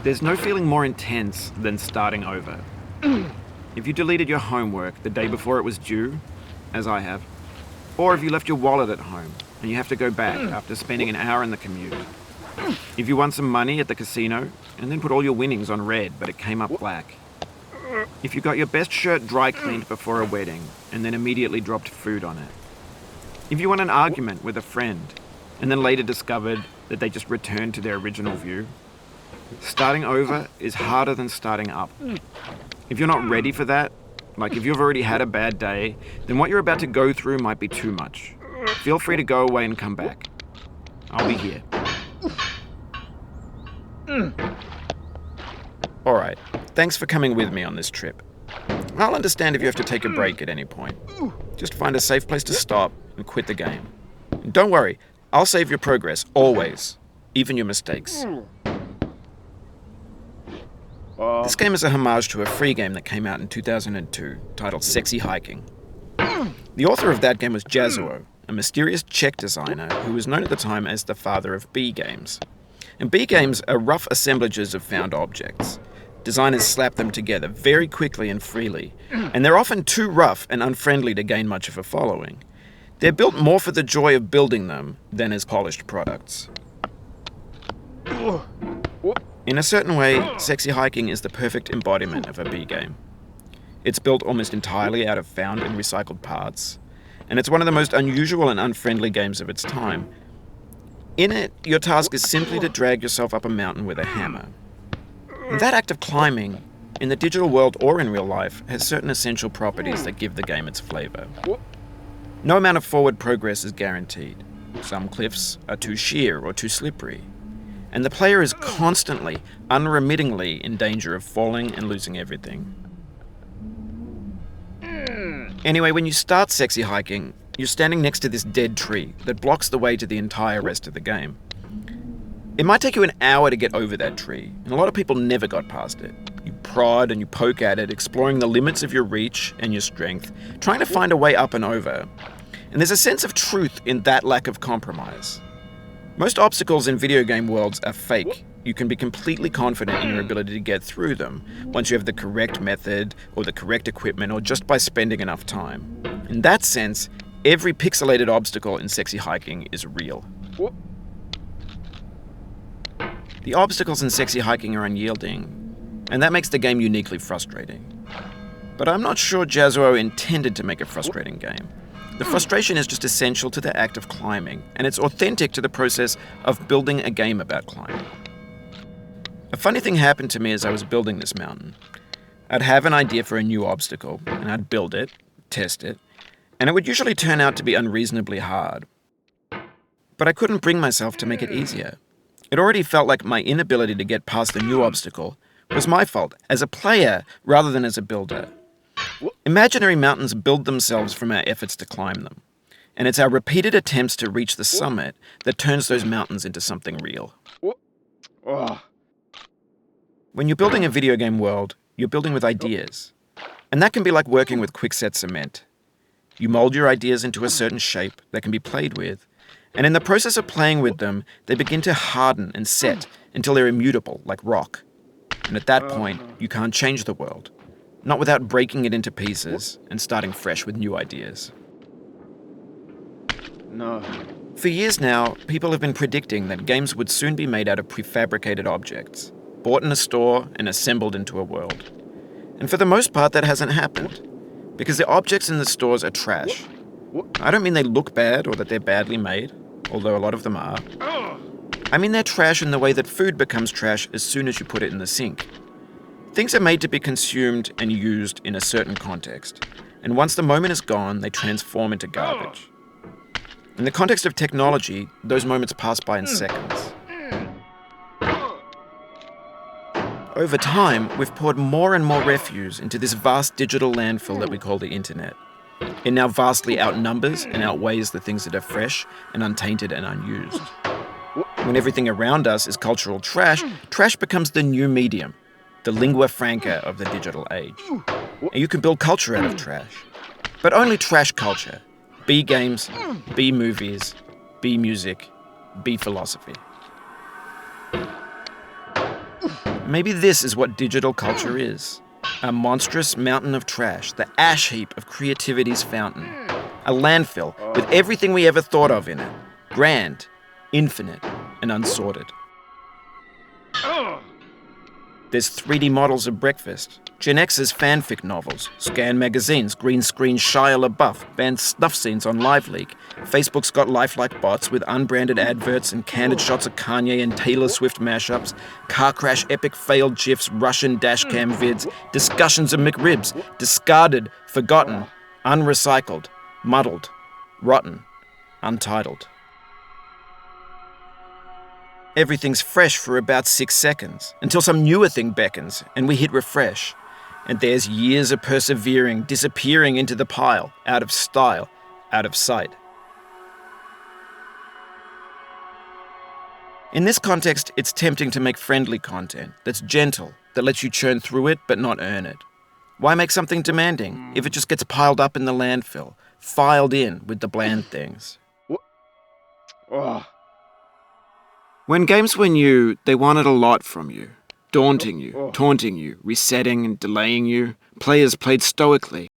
There's no feeling more intense than starting over. If you deleted your homework the day before it was due, as I have, or if you left your wallet at home and you have to go back after spending an hour in the commute. If you won some money at the casino and then put all your winnings on red but it came up black. If you got your best shirt dry cleaned before a wedding and then immediately dropped food on it. If you won an argument with a friend and then later discovered that they just returned to their original view. Starting over is harder than starting up. If you're not ready for that, like if you've already had a bad day, then what you're about to go through might be too much. Feel free to go away and come back. I'll be here. Alright, thanks for coming with me on this trip. I'll understand if you have to take a break at any point. Just find a safe place to stop and quit the game. And don't worry, I'll save your progress, always. Even your mistakes. This game is a homage to a free game that came out in 2002, titled Sexy Hiking. The author of that game was Jazzuo, a mysterious Czech designer who was known at the time as the father of B games. And B games are rough assemblages of found objects. Designers slap them together very quickly and freely, and they're often too rough and unfriendly to gain much of a following. They're built more for the joy of building them than as polished products. In a certain way, Sexy Hiking is the perfect embodiment of a B game. It's built almost entirely out of found and recycled parts, and it's one of the most unusual and unfriendly games of its time. In it, your task is simply to drag yourself up a mountain with a hammer. And that act of climbing, in the digital world or in real life, has certain essential properties that give the game its flavor. No amount of forward progress is guaranteed. Some cliffs are too sheer or too slippery. And the player is constantly, unremittingly in danger of falling and losing everything. Anyway, when you start Sexy Hiking, you're standing next to this dead tree that blocks the way to the entire rest of the game. It might take you an hour to get over that tree, and a lot of people never got past it. You prod and you poke at it, exploring the limits of your reach and your strength, trying to find a way up and over. And there's a sense of truth in that lack of compromise. Most obstacles in video game worlds are fake. You can be completely confident in your ability to get through them once you have the correct method or the correct equipment or just by spending enough time. In that sense, every pixelated obstacle in Sexy Hiking is real. The obstacles in Sexy Hiking are unyielding, and that makes the game uniquely frustrating. But I'm not sure Jazzuo intended to make a frustrating game. The frustration is just essential to the act of climbing, and it's authentic to the process of building a game about climbing. A funny thing happened to me as I was building this mountain. I'd have an idea for a new obstacle, and I'd build it, test it, and it would usually turn out to be unreasonably hard. But I couldn't bring myself to make it easier. It already felt like my inability to get past the new obstacle was my fault as a player rather than as a builder. Imaginary mountains build themselves from our efforts to climb them, and it's our repeated attempts to reach the summit that turns those mountains into something real. When you're building a video game world, you're building with ideas, and that can be like working with quickset cement. You mold your ideas into a certain shape that can be played with, and in the process of playing with them, they begin to harden and set until they're immutable, like rock. And at that point, you can't change the world. Not without breaking it into pieces and starting fresh with new ideas. No. For years now, people have been predicting that games would soon be made out of prefabricated objects, bought in a store and assembled into a world. And for the most part, that hasn't happened, because the objects in the stores are trash. I don't mean they look bad or that they're badly made, although a lot of them are. I mean they're trash in the way that food becomes trash as soon as you put it in the sink. Things are made to be consumed and used in a certain context, and once the moment is gone, they transform into garbage. In the context of technology, those moments pass by in seconds. Over time, we've poured more and more refuse into this vast digital landfill that we call the internet. It now vastly outnumbers and outweighs the things that are fresh and untainted and unused. When everything around us is cultural trash, trash becomes the new medium, the lingua franca of the digital age. And you can build culture out of trash, but only trash culture. B games, B movies, B music, B philosophy. Maybe this is what digital culture is. A monstrous mountain of trash, the ash heap of creativity's fountain. A landfill with everything we ever thought of in it. Grand, infinite, and unsorted. There's 3D models of breakfast, Gen X's fanfic novels, Scan magazines, green screen Shia LaBeouf, banned snuff scenes on LiveLeak. Facebook's got lifelike bots with unbranded adverts and candid shots of Kanye and Taylor Swift mashups, car crash epic failed GIFs, Russian dashcam vids, discussions of McRibs, discarded, forgotten, unrecycled, muddled, rotten, untitled. Everything's fresh for about 6 seconds, until some newer thing beckons, and we hit refresh. And there's years of persevering, disappearing into the pile, out of style, out of sight. In this context, it's tempting to make friendly content that's gentle, that lets you churn through it but not earn it. Why make something demanding if it just gets piled up in the landfill, filed in with the bland things? When games were new, they wanted a lot from you. Daunting you, taunting you, resetting and delaying you. Players played stoically,